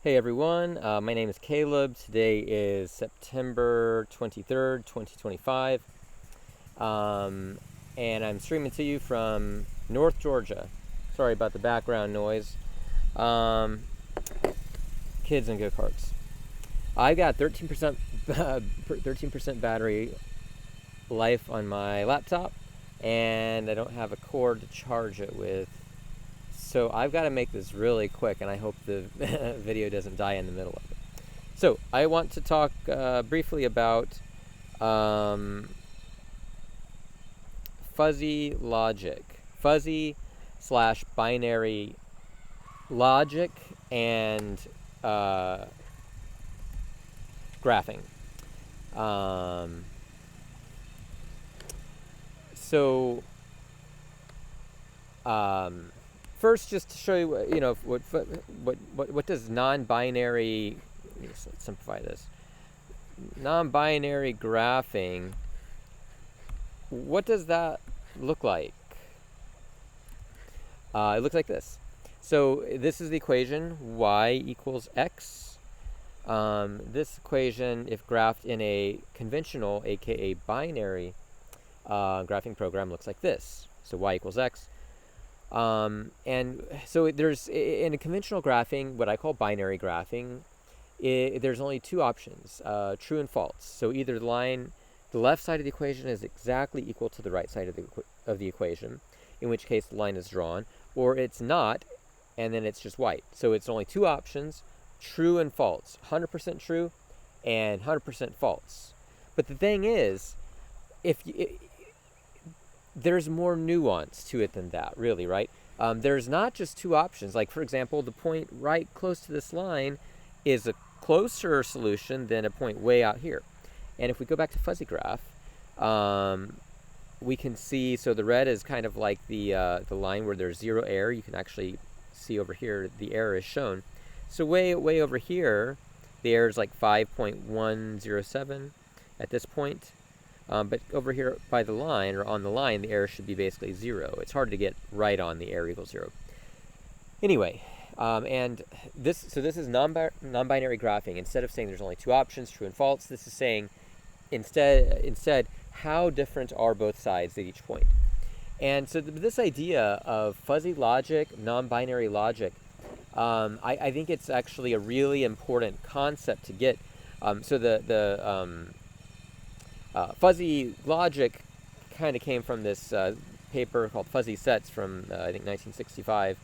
Hey everyone, my name is Caleb. Today is September 23rd, 2025, um, and I'm streaming to you from North Georgia. Sorry about the background noise. Um, Kids and go-karts. I got 13% 13% battery life on my laptop, and I don't have a cord to charge it with. So I've got to make this really quick, and I hope the video doesn't die in the middle of it. So I want to talk briefly about fuzzy logic, fuzzy slash binary logic, and graphing. Um, so first, just to show you, what does non-binary. Let's simplify this. Non-binary graphing. What does that look like? It looks like this. So this is the equation y equals x. This equation, if graphed in a conventional, aka binary, graphing program, looks like this. So y equals x. And so there's, in a conventional graphing, what I call binary graphing, there's only two options, true and false. So either the left side of the equation is exactly equal to the right side of the equation, in which case the line is drawn, or it's not, and then it's just white. So it's only two options, true and false, 100% true and 100% false. But the thing is, there's more nuance to it than that, really, right? There's not just two options. Like, for example, the point right close to this line is a closer solution than a point way out here. And if we go back to fuzzy graph, we can see, so the red is kind of like the line where there's zero error. You can actually see over here the error is shown. So way over here, the error is like 5.107 at this point. But over here by the line, or on the line, the error should be basically 0. It's hard to get right on the error equals 0. Anyway, and this is non-binary graphing. Instead of saying there's only two options, true and false, this is saying instead how different are both sides at each point. And so this idea of fuzzy logic, non-binary logic, I think it's actually a really important concept to get. So the fuzzy logic kind of came from this paper called Fuzzy Sets from I think 1965.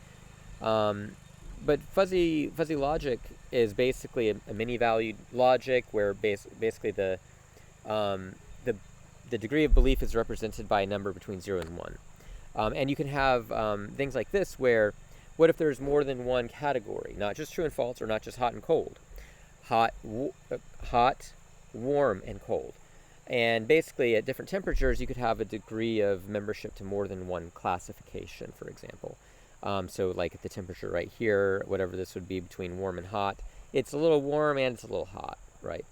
But fuzzy logic is basically a many-valued logic where basically the degree of belief is represented by a number between 0 and 1. And you can have things like this where, what if there's more than one category, not just true and false, or not just hot and cold, hot, warm, and cold. And basically, at different temperatures, you could have a degree of membership to more than one classification, for example. So like at the temperature right here, whatever this would be between warm and hot, it's a little warm and it's a little hot, right?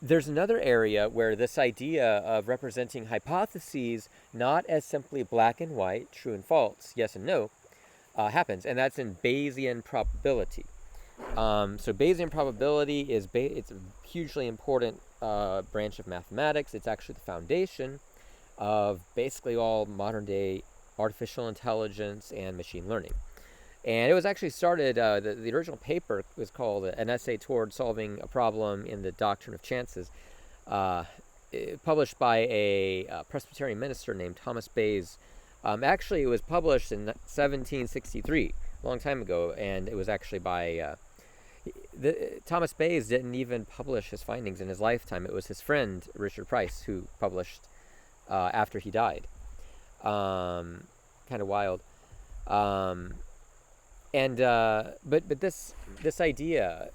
There's another area where this idea of representing hypotheses not as simply black and white, true and false, yes and no, happens, and that's in Bayesian probability. So Bayesian probability it's a hugely important branch of mathematics. It's actually the foundation of basically all modern-day artificial intelligence and machine learning. And it was actually started, the original paper was called An Essay Toward Solving a Problem in the Doctrine of Chances, published by a Presbyterian minister named Thomas Bayes. Actually, it was published in 1763, a long time ago, and it was actually by... Thomas Bayes didn't even publish his findings in his lifetime. It was his friend, Richard Price, who published after he died. Kind of wild. But this idea,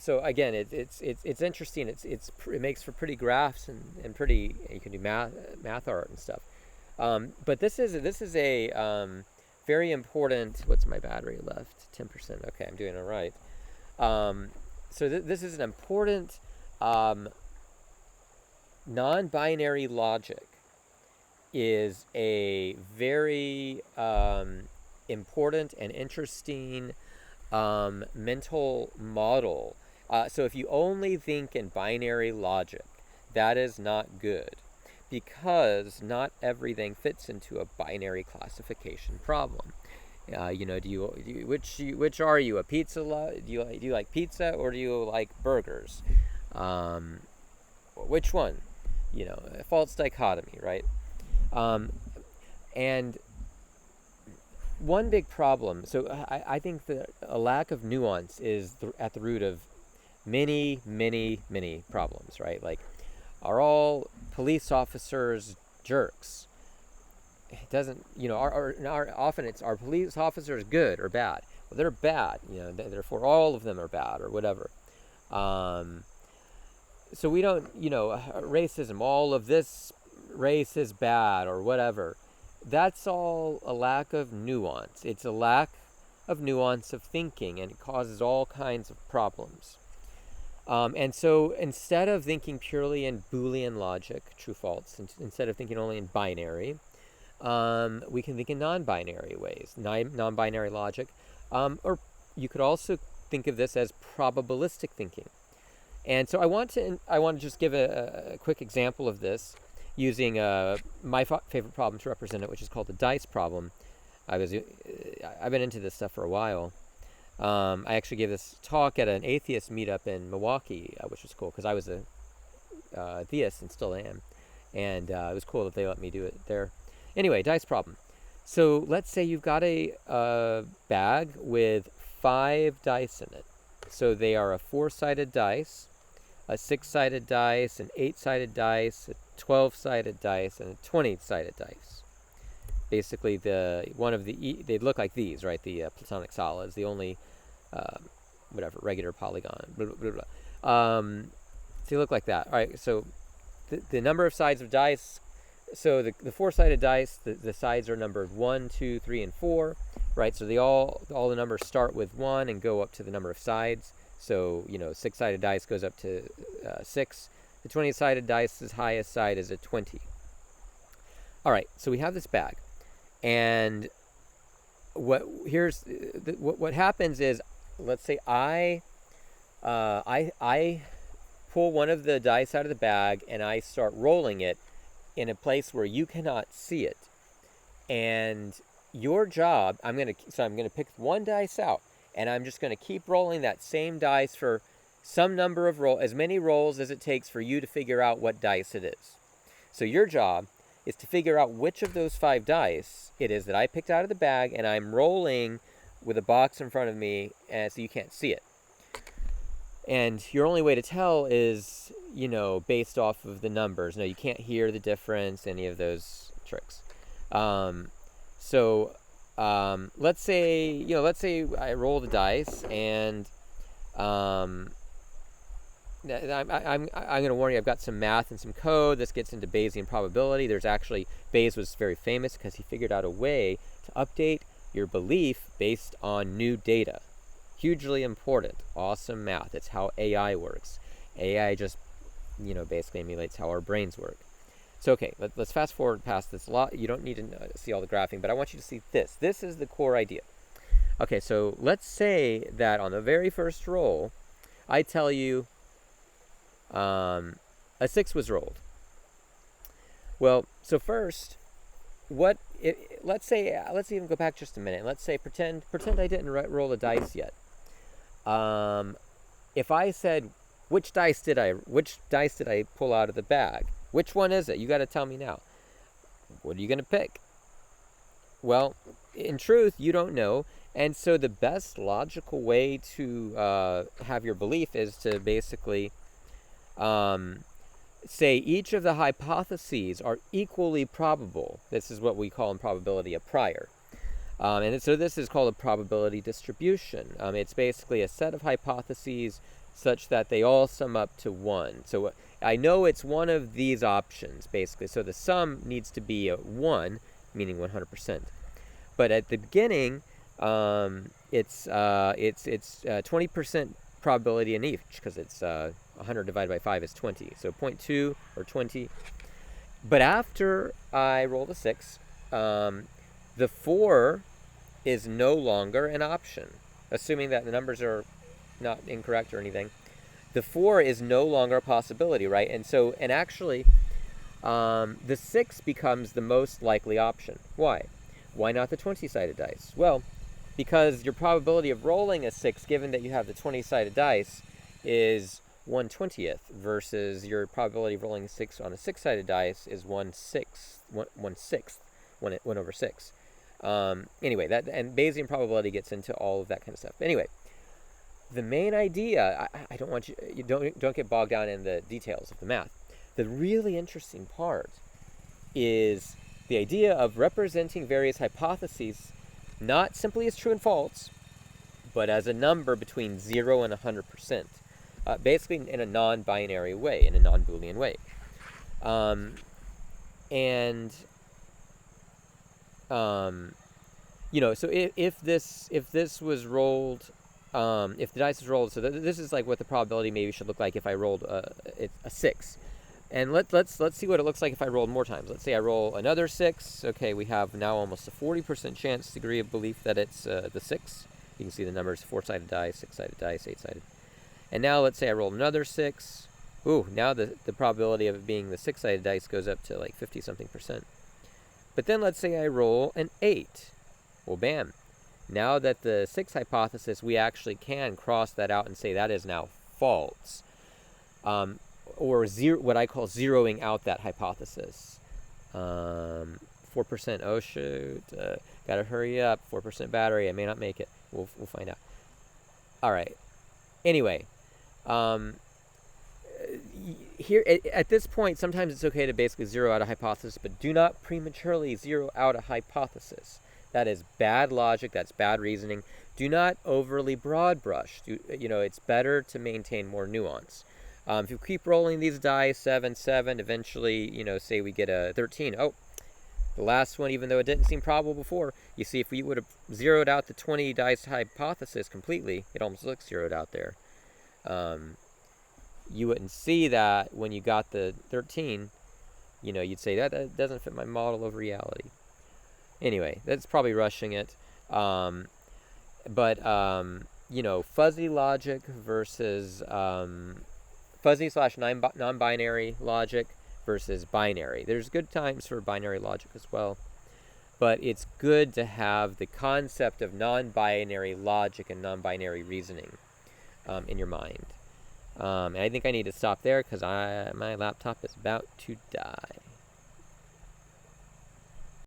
so again, it's interesting. It makes for pretty graphs and pretty, you can do math art and stuff. But this is a very important. What's my battery left? 10%. Okay, I'm doing all right. So this is an important non-binary logic. Is a very important and interesting mental model. So if you only think in binary logic, that is not good, because not everything fits into a binary classification problem. Which are you, a pizza? Do you like pizza, or do you like burgers? Um, which one? A false dichotomy, right? Um, and one big problem. So I think that a lack of nuance is at the root of many, many, many problems, right? Like, are all police officers jerks? It doesn't, often it's, are police officers good or bad? Well, they're bad, therefore all of them are bad, or whatever. So we don't, racism, all of this race is bad, or whatever. That's all a lack of nuance. It's a lack of nuance of thinking, and it causes all kinds of problems. And so instead of thinking purely in Boolean logic, true, false, instead of thinking only in binary, we can think in non-binary ways, non-binary logic. Or you could also think of this as probabilistic thinking. And so I want to just give a quick example of this using my favorite problem to represent it, which is called the dice problem. I've been into this stuff for a while. I actually gave this talk at an atheist meetup in Milwaukee, which was cool because I was a theist and still am, and it was cool that they let me do it there. Anyway, dice problem. So let's say you've got a bag with 5 dice in it. So they are a 4-sided dice, a 6-sided dice, an 8-sided dice, a 12-sided dice, and a 20-sided dice. Basically, they look like these, right? The platonic solids, the only, regular polygon, blah, blah, blah, blah. So they look like that. All right, so the number of sides of dice, so the 4-sided dice, the sides are numbered 1, 2, 3, and 4, right? So all the numbers start with 1 and go up to the number of sides. So, 6-sided dice goes up to 6. The 20-sided dice's highest side is a 20. All right, so we have this bag. And what happens is, let's say I pull one of the dice out of the bag and I start rolling it in a place where you cannot see it. And your job, I'm gonna pick one dice out, and I'm just gonna keep rolling that same dice for some number of as many rolls as it takes for you to figure out what dice it is. So your job is to figure out which of those 5 dice it is that I picked out of the bag, and I'm rolling with a box in front of me, and so you can't see it. And your only way to tell is, based off of the numbers. No, you can't hear the difference, any of those tricks. Let's say I roll the dice, and I'm going to warn you, I've got some math and some code. This gets into Bayesian probability. Bayes was very famous because he figured out a way to update your belief based on new data. Hugely important. Awesome math. It's how AI works. AI just, basically emulates how our brains work. So, okay, let's fast forward past this. You don't need to see all the graphing, but I want you to see this. This is the core idea. Okay, so let's say that on the very first roll, I tell you a 6 was rolled. Well, so first, let's even go back just a minute. Let's say pretend I didn't roll a dice yet. If I said, which dice did I pull out of the bag? Which one is it? You got to tell me now. What are you going to pick? Well, in truth, you don't know. And so the best logical way to have your belief is to basically say each of the hypotheses are equally probable. This is what we call in probability a prior. And so this is called a probability distribution. It's basically a set of hypotheses such that they all sum up to 1. So I know it's one of these options, basically. So the sum needs to be a 1, meaning 100%. But at the beginning, it's 20% probability in each, because it's 100 divided by 5 is 20. So 0.2 or 20. But after I roll the 6, the 4 is no longer an option. assuming that the numbers are not incorrect or anything, the 4 is no longer a possibility, right? And actually, the 6 becomes the most likely option. Why? Why not the 20-sided dice? Well, because your probability of rolling a 6, given that you have the 20-sided dice, is 1/20th, versus your probability of rolling a 6 on a 6-sided dice is 1/6, 1 over 6. Anyway, and Bayesian probability gets into all of that kind of stuff. Anyway, the main idea, I don't want you don't get bogged down in the details of the math. The really interesting part is the idea of representing various hypotheses not simply as true and false, but as a number between 0 and 100%, basically in a non-binary way, in a non-Boolean way. So if this was rolled, if the dice is rolled, so this is like what the probability maybe should look like if I rolled a 6. And let's see what it looks like if I rolled more times. Let's say I roll another 6. Okay, we have now almost a 40% chance degree of belief that it's the 6. You can see the numbers: 4-sided dice, 6-sided dice, 8-sided. And now let's say I roll another 6. Ooh, now the probability of it being the 6-sided dice goes up to like 50-something%. But then let's say I roll an 8. Well, bam. Now that the 6 hypothesis, we actually can cross that out and say that is now false. Or what I call zeroing out that hypothesis. 4%, oh shoot, gotta hurry up, 4% battery, I may not make it. We'll find out. All right. Anyway, here at this point, sometimes it's okay to basically zero out a hypothesis, but do not prematurely zero out a hypothesis. That is bad logic. That's bad reasoning. Do not overly broad brush. It's better to maintain more nuance. If you keep rolling these dice, 7, 7, eventually, say we get a 13. Oh, the last one, even though it didn't seem probable before, you see, if we would have zeroed out the 20 dice hypothesis completely, it almost looks zeroed out there. You wouldn't see that when you got the 13. You'd say that doesn't fit my model of reality. Anyway, that's probably rushing it. But fuzzy logic versus fuzzy/non-binary logic versus binary. There's good times for binary logic as well. But it's good to have the concept of non-binary logic and non-binary reasoning in your mind. And I think I need to stop there because my laptop is about to die.